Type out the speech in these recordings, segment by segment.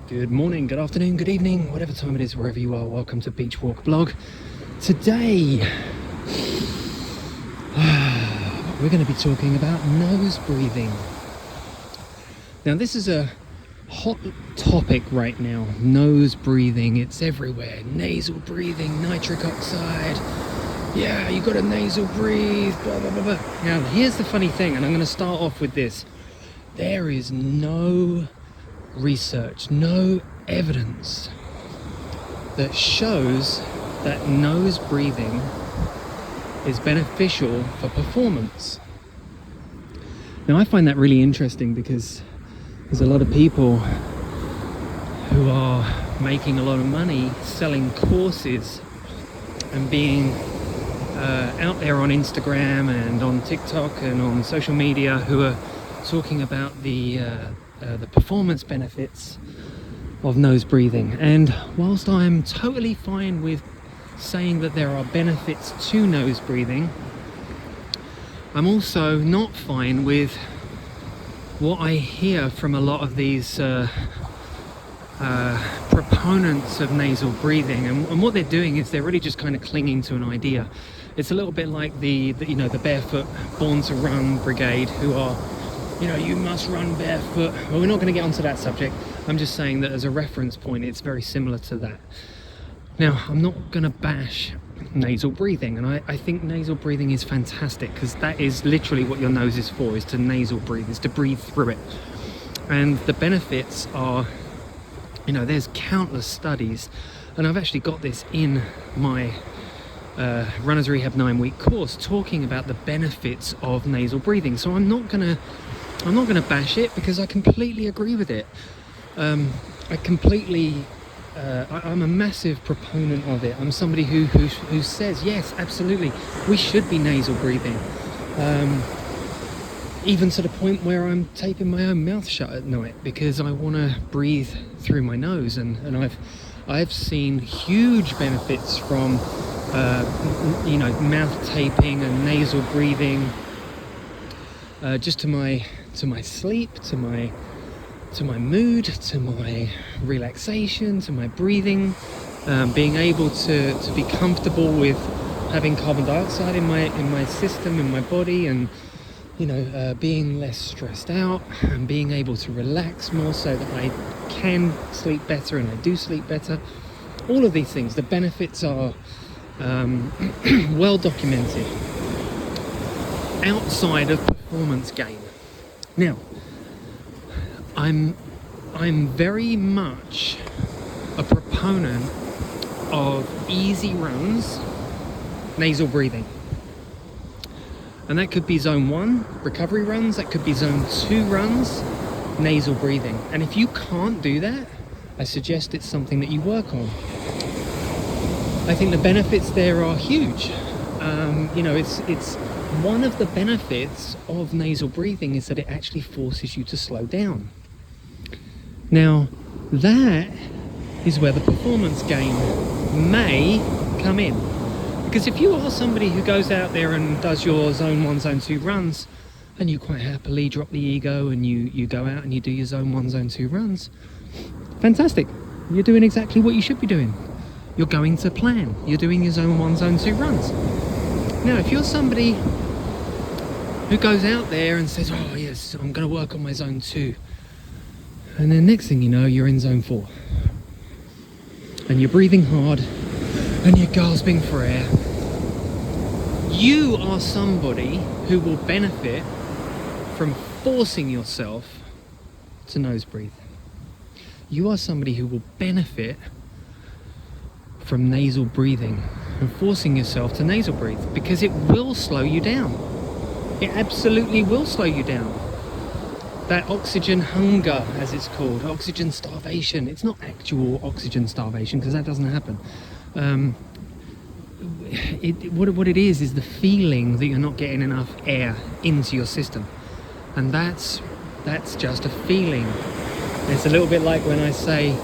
Good morning, good afternoon, good evening, whatever time it is, wherever you are. Welcome to Beach Walk Blog. Today, we're going to be talking about nose breathing. Now, this is a hot topic right now. Nose breathing, it's everywhere. Nasal breathing, nitric oxide. Yeah, you got to nasal breathe, blah, blah, blah, blah. Now, here's the funny thing, and I'm going to start off with this. There is no research, no evidence that shows that nose breathing is beneficial for performance. Now, I find that really interesting because there's a lot of people who are making a lot of money selling courses and being out there on Instagram and on TikTok and on social media who are talking about the performance benefits of nose breathing. And whilst I'm totally fine with saying that there are benefits to nose breathing, I'm also not fine with what I hear from a lot of these proponents of nasal breathing, and what they're doing is they're really just kind of clinging to an idea. It's a little bit like the barefoot Born to Run brigade, who are, you must run barefoot. Well, we're not going to get onto that subject. I'm just saying that as a reference point, it's very similar to that. Now, I'm not going to bash nasal breathing, and I think nasal breathing is fantastic, because that is literally what your nose is for, is to nasal breathe, is to breathe through it. And the benefits are, there's countless studies, and I've actually got this in my Runners Rehab 9-week course, talking about the benefits of nasal breathing. So I'm not gonna bash it, because I completely agree with it. I'm a massive proponent of it. I'm somebody who says, yes, absolutely, we should be nasal breathing. Even to the point where I'm taping my own mouth shut at night, because I want to breathe through my nose. And I've seen huge benefits from mouth taping and nasal breathing, just to my sleep, to my mood, to my relaxation, to my breathing, being able to be comfortable with having carbon dioxide in my system, in my body, and being less stressed out, and being able to relax more so that I can sleep better, and I do sleep better. All of these things, the benefits are well documented outside of performance gain. Now, I'm very much a proponent of easy runs, nasal breathing. And that could be zone 1, recovery runs, that could be zone 2 runs, nasal breathing. And if you can't do that, I suggest it's something that you work on. I think the benefits there are huge. It's one of the benefits of nasal breathing is that it actually forces you to slow down. Now, that is where the performance gain may come in. Because if you are somebody who goes out there and does your zone 1, zone 2 runs, and you quite happily drop the ego and you go out and you do your zone 1, zone 2 runs, fantastic. You're doing exactly what you should be doing. You're going to plan. You're doing your zone 1, zone 2 runs. Now, if you're somebody who goes out there and says, oh yes, I'm going to work on my zone 2, and then next thing you know, you're in zone 4, and you're breathing hard, and you're gasping for air, you are somebody who will benefit from forcing yourself to nose breathe. You are somebody who will benefit from nasal breathing and forcing yourself to nasal breathe, because it will slow you down. It absolutely will slow you down. That oxygen hunger, as it's called, oxygen starvation. It's not actual oxygen starvation, because that doesn't happen. What it is the feeling that you're not getting enough air into your system, and that's just a feeling. It's a little bit like when I say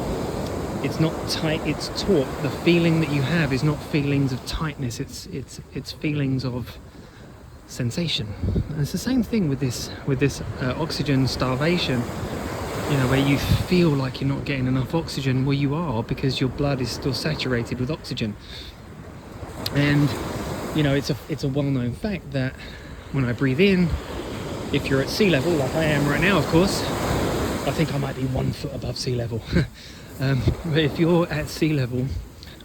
it's not tight, it's taut. The feeling that you have is not feelings of tightness, it's feelings of sensation. And it's the same thing with this oxygen starvation. where you feel like you're not getting enough oxygen. Well, you are, because your blood is still saturated with oxygen. And it's a well-known fact that when I breathe in, if you're at sea level, like I am right now, of course, I think I might be 1 foot above sea level. But if you're at sea level,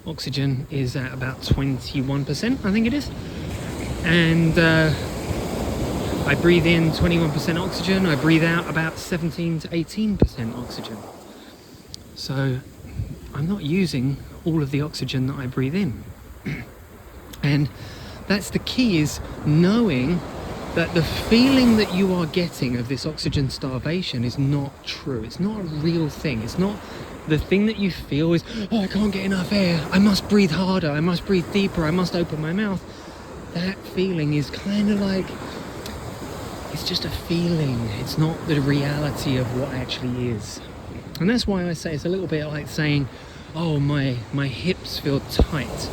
oxygen is at about 21%, I think it is. And I breathe in 21% oxygen, I breathe out about 17 to 18% oxygen. So I'm not using all of the oxygen that I breathe in. And that's the key, is knowing that the feeling that you are getting of this oxygen starvation is not true. It's not a real thing. It's not the thing that you feel is, oh, I can't get enough air, I must breathe harder, I must breathe deeper, I must open my mouth. That feeling is kind of like, it's just a feeling. It's not the reality of what actually is. And that's why I say it's a little bit like saying, oh, my hips feel tight.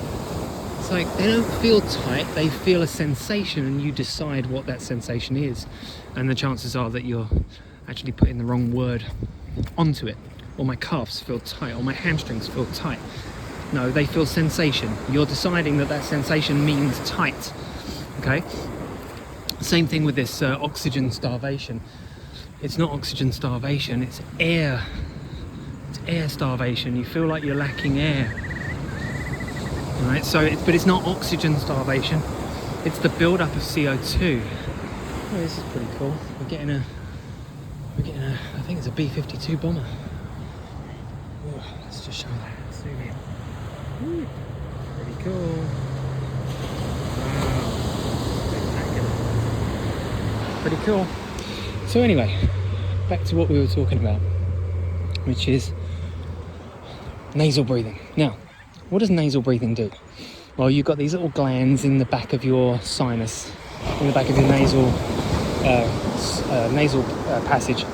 It's like, they don't feel tight, they feel a sensation, and you decide what that sensation is. And the chances are that you're actually putting the wrong word onto it. Or my calves feel tight, or my hamstrings feel tight. No, they feel sensation. You're deciding that sensation means tight. Okay? Same thing with this oxygen starvation. It's not oxygen starvation, it's air. It's air starvation. You feel like you're lacking air. Right? But it's not oxygen starvation. It's the build-up of CO2. Oh, this is pretty cool. We're getting a I think it's a B-52 bomber. Oh, let's just show that. Zoom in. Ooh, pretty cool. Wow. Spectacular. Pretty cool. So anyway, back to what we were talking about, which is nasal breathing. Now, what does nasal breathing do? Well, you've got these little glands in the back of your sinus, in the back of your nasal passage.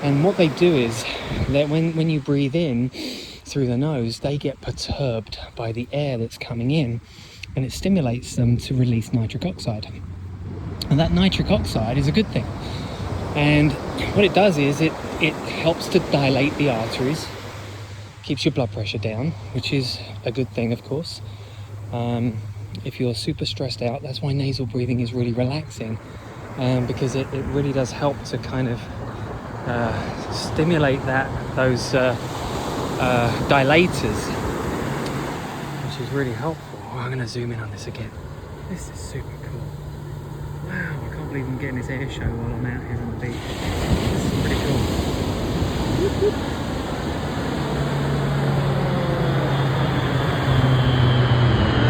And what they do is that when you breathe in through the nose, they get perturbed by the air that's coming in, and it stimulates them to release nitric oxide. And that nitric oxide is a good thing. And what it does is it helps to dilate the arteries, keeps your blood pressure down, which is a good thing, of course. If you're super stressed out, that's why nasal breathing is really relaxing, because it really does help to kind of stimulate those dilators, which is really helpful. Oh, I'm going to zoom in on this again. This is super cool. Wow, I can't believe I'm getting this air show while I'm out here on the beach. This is pretty cool. Whoop, whoop.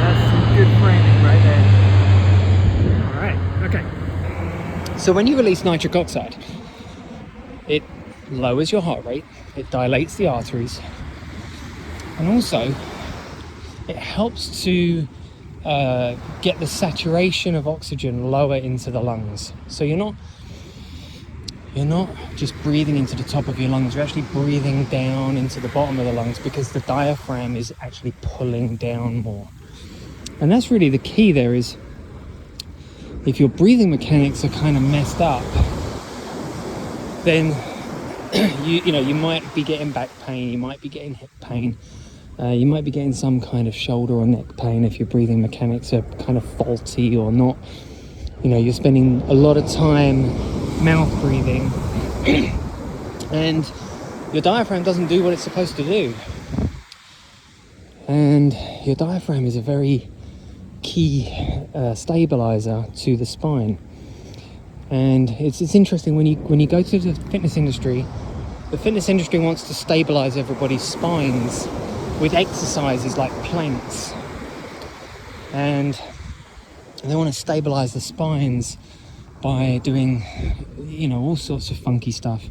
That's some good framing right there. Alright, okay. So when you release nitric oxide, it lowers your heart rate, it dilates the arteries, and also it helps to get the saturation of oxygen lower into the lungs. So you're not just breathing into the top of your lungs, you're actually breathing down into the bottom of the lungs, because the diaphragm is actually pulling down more. And that's really the key there, is if your breathing mechanics are kind of messed up, then you might be getting back pain, you might be getting hip pain, you might be getting some kind of shoulder or neck pain if your breathing mechanics are kind of faulty or not. You're spending a lot of time mouth breathing and your diaphragm doesn't do what it's supposed to do. And your diaphragm is a very key stabilizer to the spine. And it's interesting when you go to the fitness industry wants to stabilize everybody's spines with exercises like planks, and they want to stabilize the spines by doing all sorts of funky stuff.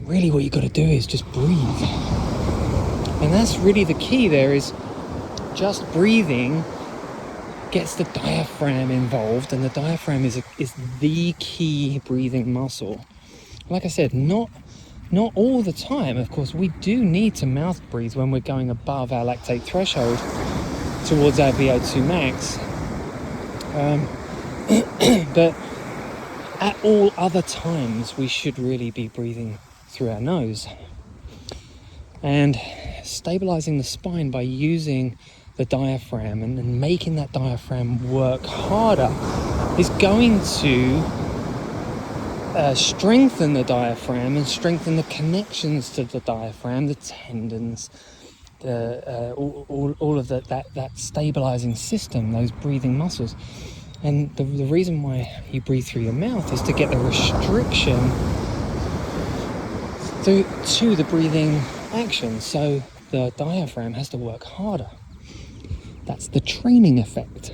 Really what you got to do is just breathe, and that's really the key there, is just breathing gets the diaphragm involved, and the diaphragm is the key breathing muscle. Like I said, not all the time. Of course, we do need to mouth breathe when we're going above our lactate threshold towards our VO2 max. But At all other times, we should really be breathing through our nose. And stabilizing the spine by using the diaphragm and making that diaphragm work harder is going to strengthen the diaphragm and strengthen the connections to the diaphragm, the tendons, all of that stabilizing system, those breathing muscles. And the reason why you breathe through your mouth is to get the restriction to the breathing action. So the diaphragm has to work harder. That's the training effect.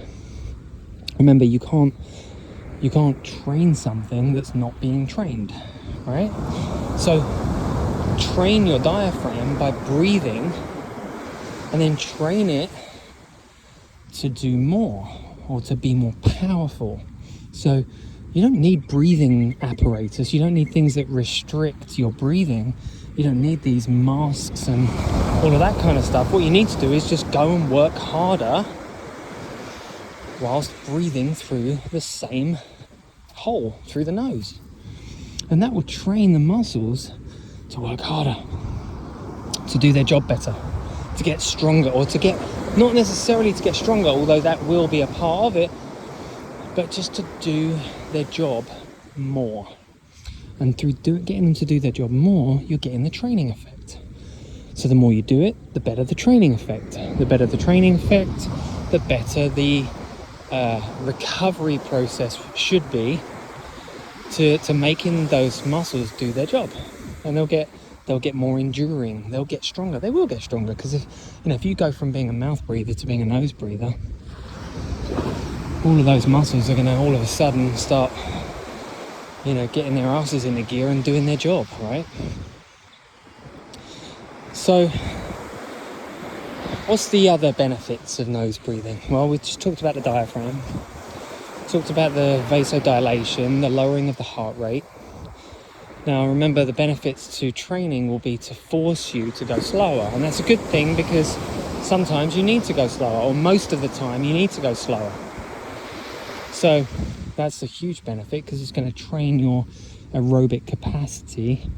Remember, you can't train something that's not being trained, right? So train your diaphragm by breathing, and then train it to do more or to be more powerful. So you don't need breathing apparatus. You don't need things that restrict your breathing. You don't need these masks and all of that kind of stuff. What you need to do is just go and work harder whilst breathing through the same hole, through the nose. And that will train the muscles to work harder, to do their job better, to get stronger, or to get, not necessarily to get stronger, although that will be a part of it, but just to do their job more. And through getting them to do their job more, you're getting the training effect. So the more you do it, the better the training effect. The better the training effect, the better the recovery process should be to making those muscles do their job. And they'll get more enduring, they'll get stronger, they will get stronger, because if you go from being a mouth breather to being a nose breather, all of those muscles are going to all of a sudden start getting their asses into gear and doing their job, right? So what's the other benefits of nose breathing? Well, we just talked about the diaphragm, talked about the vasodilation, the lowering of the heart rate. Now, remember, the benefits to training will be to force you to go slower. And that's a good thing, because sometimes you need to go slower, or most of the time you need to go slower. So that's a huge benefit, because it's going to train your aerobic capacity.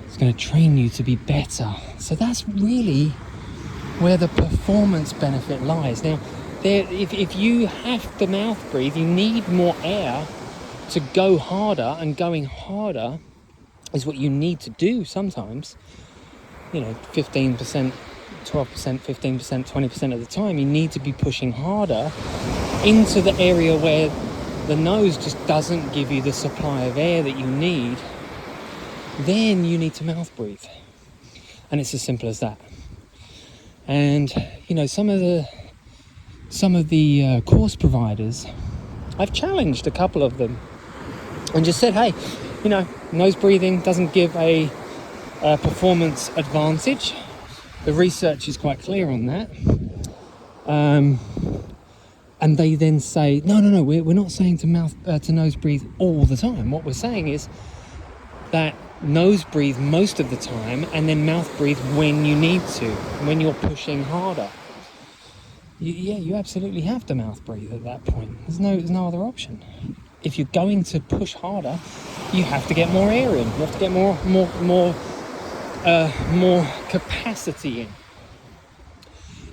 It's going to train you to be better. So that's really where the performance benefit lies. Now, if you have to mouth breathe, you need more air to go harder, and going harder is what you need to do sometimes. 15%, 12%, 15%, 20% of the time, you need to be pushing harder into the area where the nose just doesn't give you the supply of air that you need. Then you need to mouth breathe. And it's as simple as that. And some of the course providers, I've challenged a couple of them and just said, hey, nose breathing doesn't give a performance advantage. The research is quite clear on that. And they then say, no, we're not saying to nose breathe all the time. What we're saying is that nose breathe most of the time, and then mouth breathe when you need to, when you're pushing harder. You absolutely have to mouth breathe at that point. There's no other option. If you're going to push harder, you have to get more air in. You have to get more capacity in.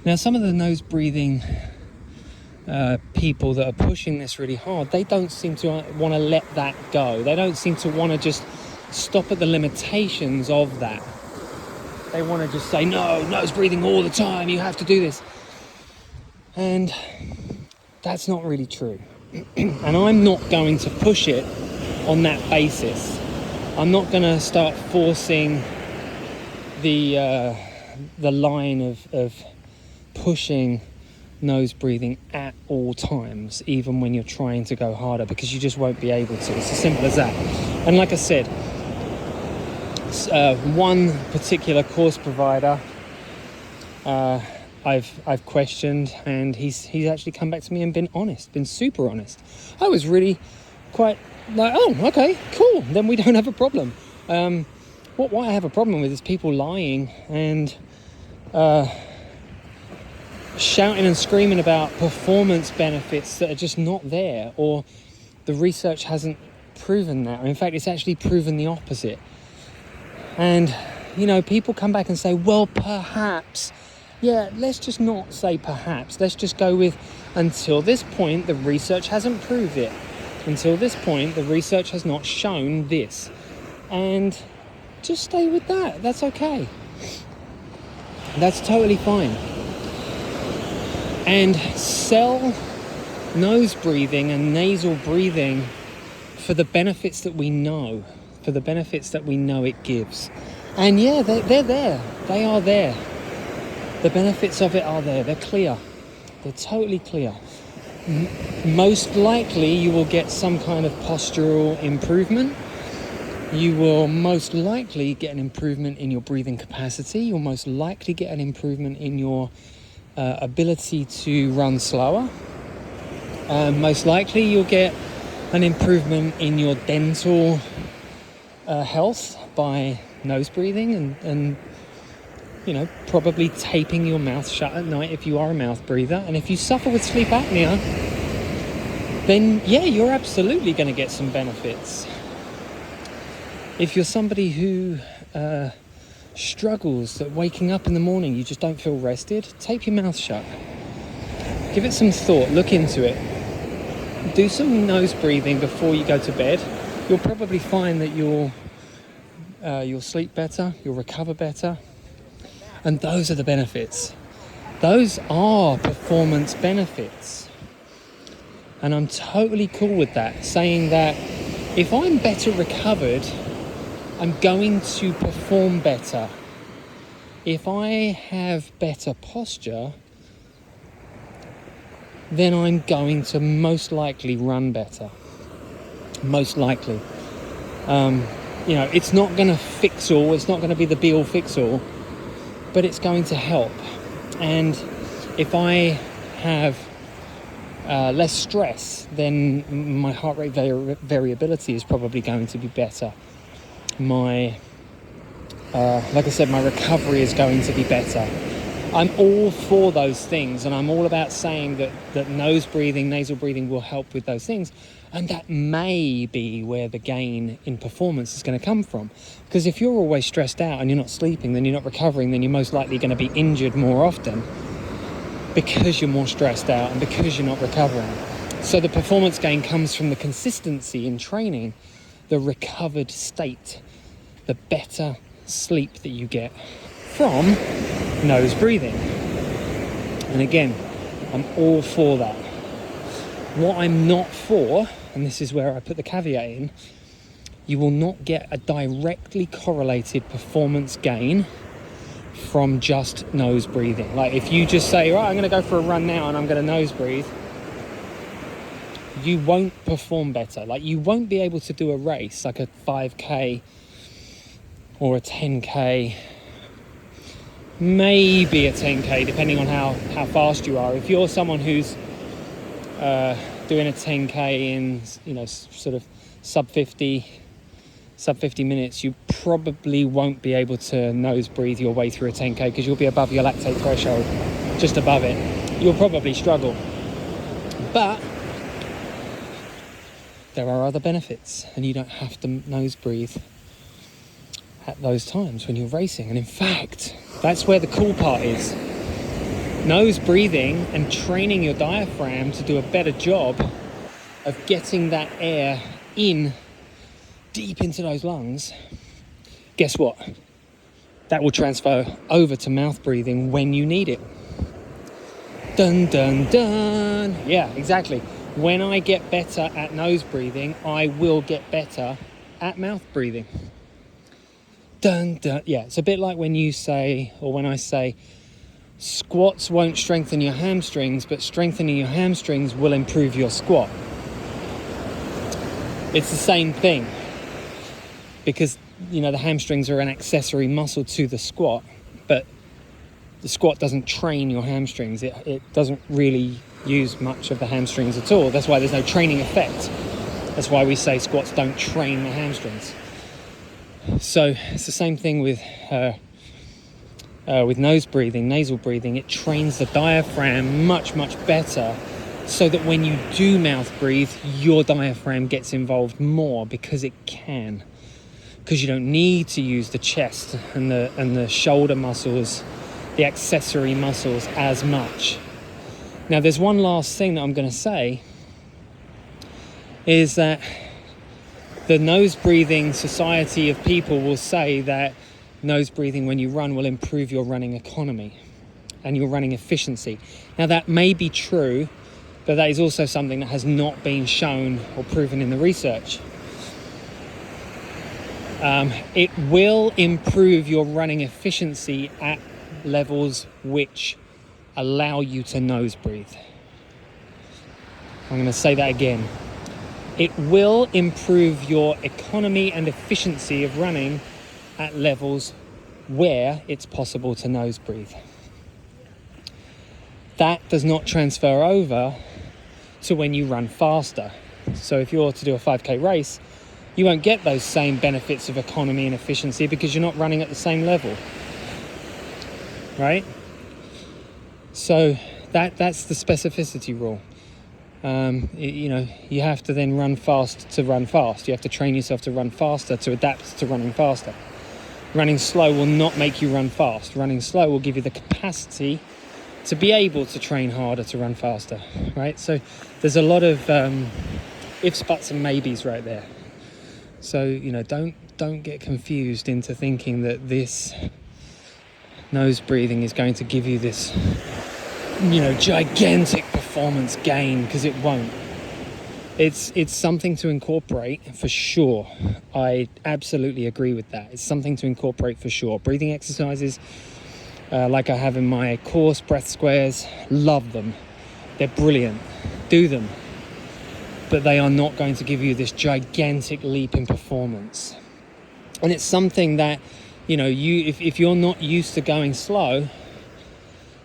Now, some of the nose breathing people that are pushing this really hard, they don't seem to want to let that go. They don't seem to want to just stop at the limitations of that. They want to just say, no, nose breathing all the time, you have to do this. And that's not really true. And I'm not going to push it on that basis. I'm not going to start forcing the line of pushing nose breathing at all times, even when you're trying to go harder, because you just won't be able to. It's as simple as that. And like I said, one particular course provider I've questioned, and he's actually come back to me and been super honest. I was really quite like, oh, okay, cool, then we don't have a problem. What I have a problem with is people lying and shouting and screaming about performance benefits that are just not there, or The research hasn't proven that. In fact, it's actually proven the opposite. And, people come back and say, well, perhaps. Yeah, let's just not say perhaps. Let's just go with, until this point, the research hasn't proved it. Until this point, the research has not shown this. And just stay with that. That's okay. That's totally fine. And sell nose breathing and nasal breathing for the benefits that we know. For the benefits that we know it gives. And yeah, they're there. They are there. The benefits of it are there. They're clear. They're totally clear. Most likely you will get some kind of postural improvement. You will most likely get an improvement in your breathing capacity. You'll most likely get an improvement in your ability to run slower. Most likely you'll get an improvement in your dental health by nose breathing and probably taping your mouth shut at night if you are a mouth breather. And if you suffer with sleep apnea, then yeah, you're absolutely going to get some benefits. If you're somebody who struggles at waking up in the morning, you just don't feel rested, tape your mouth shut. Give it some thought, look into it. Do some nose breathing before you go to bed. You'll probably find that you'll sleep better, you'll recover better. And those are the benefits. Those are performance benefits. And I'm totally cool with that, saying that if I'm better recovered, I'm going to perform better. If I have better posture, then I'm going to most likely run better. Most likely. It's not going to fix all, it's not going to be the be all fix all, but it's going to help. And if I have less stress, then my heart rate variability is probably going to be better. Like I said, my recovery is going to be better. I'm all for those things, and I'm all about saying that nose breathing, nasal breathing will help with those things. And that may be where the gain in performance is going to come from. Because if you're always stressed out and you're not sleeping, then you're not recovering, then you're most likely going to be injured more often because you're more stressed out and because you're not recovering. So the performance gain comes from the consistency in training, the recovered state, the better sleep that you get from nose breathing. And again, I'm all for that. What I'm not for, and this is where I put the caveat in, you will not get a directly correlated performance gain from just nose breathing. Like if you just say, right, I'm going to go for a run now and I'm going to nose breathe, you won't perform better. Like you won't be able to do a race like a 5K or a 10K, maybe a 10K, depending on how fast you are. If you're someone who's doing a 10K in, sort of sub 50 minutes, you probably won't be able to nose breathe your way through a 10K because you'll be above your lactate threshold, just above it. You'll probably struggle. But there are other benefits, and you don't have to nose breathe at those times when you're racing. And in fact, that's where the cool part is. Nose breathing and training your diaphragm to do a better job of getting that air in deep into those lungs. Guess what? That will transfer over to mouth breathing when you need it. Dun, dun, dun. Yeah, exactly. When I get better at nose breathing, I will get better at mouth breathing. Dun, dun. Yeah, it's a bit like when you say, or when I say, squats won't strengthen your hamstrings, but strengthening your hamstrings will improve your squat. It's the same thing, because the hamstrings are an accessory muscle to the squat, but the squat doesn't train your hamstrings. It doesn't really use much of the hamstrings at all. That's why there's no training effect. That's why we say squats don't train the hamstrings. So it's the same thing with nose breathing, nasal breathing. It trains the diaphragm much, much better so that when you do mouth breathe, your diaphragm gets involved more, because it can. Because you don't need to use the chest and the shoulder muscles, the accessory muscles, as much. Now, there's one last thing that I'm going to say, is that the nose breathing society of people will say that nose breathing when you run will improve your running economy and your running efficiency. Now, that may be true, but that is also something that has not been shown or proven in the research. It will improve your running efficiency at levels which allow you to nose breathe. I'm going to say that again. It will improve your economy and efficiency of running at levels where it's possible to nose breathe. That does not transfer over to when you run faster. So if you're to do a 5k race, you won't get those same benefits of economy and efficiency because you're not running at the same level, right? So that's the specificity rule. You have to then run fast to run fast. You have to train yourself to run faster, to adapt to running faster. Running slow will not make you run fast. Running slow will give you the capacity to be able to train harder to run faster, right? So there's a lot of ifs, buts and maybes right there. So, don't get confused into thinking that this nose breathing is going to give you this, gigantic performance gain, because it won't. It's something to incorporate for sure. I absolutely agree with that. It's something to incorporate for sure. Breathing exercises, like I have in my course, breath squares, love them. They're brilliant. Do them. But they are not going to give you this gigantic leap in performance. And it's something that, if you're not used to going slow,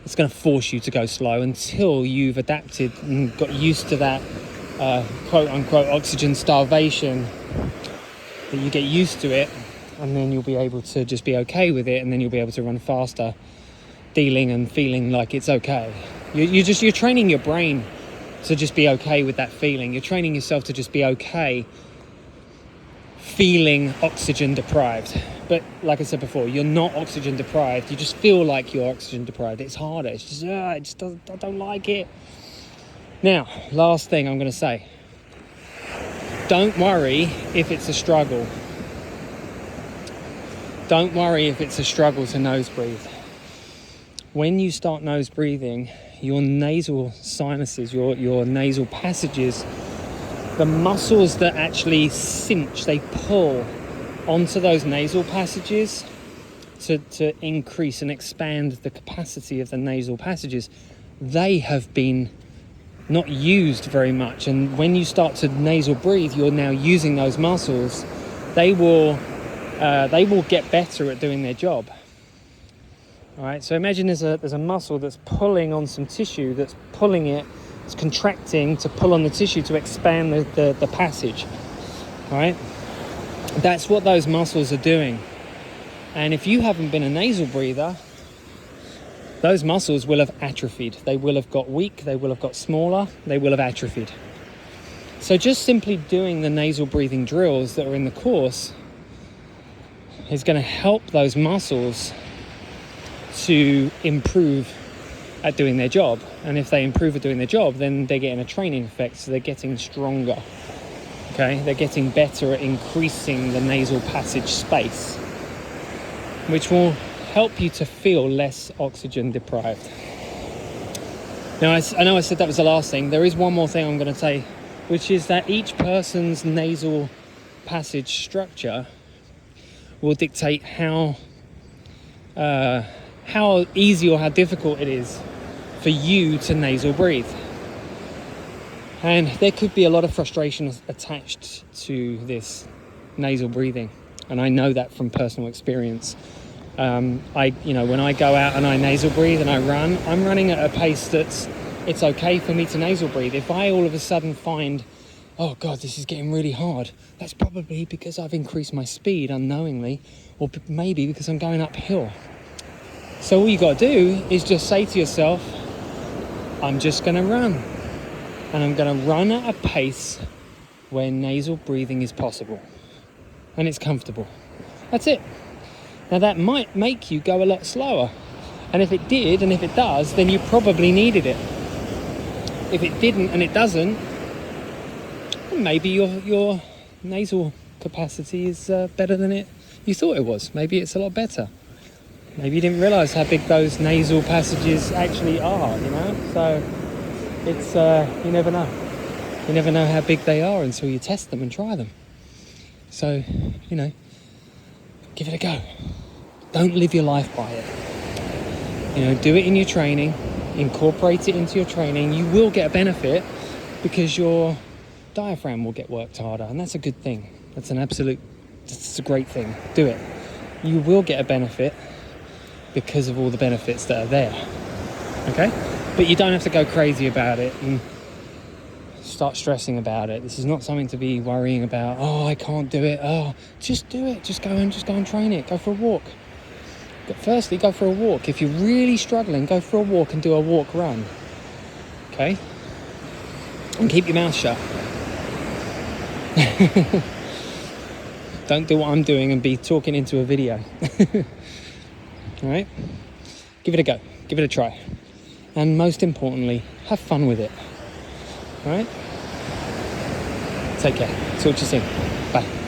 it's going to force you to go slow until you've adapted and got used to that quote unquote oxygen starvation, that you get used to it, and then you'll be able to just be okay with it, and then you'll be able to run faster, dealing and feeling like it's okay. You're training your brain to just be okay with that feeling. You're training yourself to just be okay feeling oxygen deprived. But like I said before, you're not oxygen deprived. You just feel like you're oxygen deprived. It's harder. It's just, I don't like it. Now, last thing I'm going to say. Don't worry if it's a struggle. Don't worry if it's a struggle to nose breathe. When you start nose breathing, your nasal sinuses, your nasal passages, the muscles that actually cinch, they pull onto those nasal passages to increase and expand the capacity of the nasal passages, they have been not used very much. And when you start to nasal breathe, you're now using those muscles. They will get better at doing their job. All right, so imagine there's a muscle that's pulling on some tissue, that's pulling it, it's contracting to pull on the tissue to expand the passage. All right, that's what those muscles are doing. And if you haven't been a nasal breather, those muscles will have atrophied. They will have got weak, they will have got smaller, they will have atrophied. So just simply doing the nasal breathing drills that are in the course is going to help those muscles to improve at doing their job. And if they improve at doing their job, then they're getting a training effect, so they're getting stronger. Okay, they're getting better at increasing the nasal passage space, which will help you to feel less oxygen deprived. Now, I know I said that was the last thing. There is one more thing I'm going to say, which is that each person's nasal passage structure will dictate how easy or how difficult it is for you to nasal breathe. And there could be a lot of frustration attached to this nasal breathing, and I know that from personal experience. When I go out and I nasal breathe and I run, I'm running at a pace it's okay for me to nasal breathe. If I all of a sudden find, oh God, this is getting really hard, that's probably because I've increased my speed unknowingly, or maybe because I'm going uphill. So all you got to do is just say to yourself, I'm just going to run. and I'm going to run at a pace where nasal breathing is possible and it's comfortable. That's it. Now that might make you go a lot slower, and if it did and if it does, then you probably needed it. If it didn't and it doesn't, then maybe your nasal capacity is better than you thought it was. Maybe it's a lot better. Maybe you didn't realise how big those nasal passages actually are, So it's you never know. You never know how big they are until you test them and try them. So, give it a go. Don't live your life by it. Do it in your training. Incorporate it into your training. You will get a benefit because your diaphragm will get worked harder, and that's a good thing. That's a great thing. Do it. You will get a benefit because of all the benefits that are there. Okay? But you don't have to go crazy about it and start stressing about it. This is not something to be worrying about. Oh, I can't do it. Oh, just do it. Just go and train it. Go for a walk. But firstly, go for a walk. If you're really struggling, go for a walk and do a walk run. Okay? And keep your mouth shut. Don't do what I'm doing and be talking into a video. All right? Give it a go. Give it a try. And most importantly, have fun with it. All right? Take care. Talk to you soon. Bye.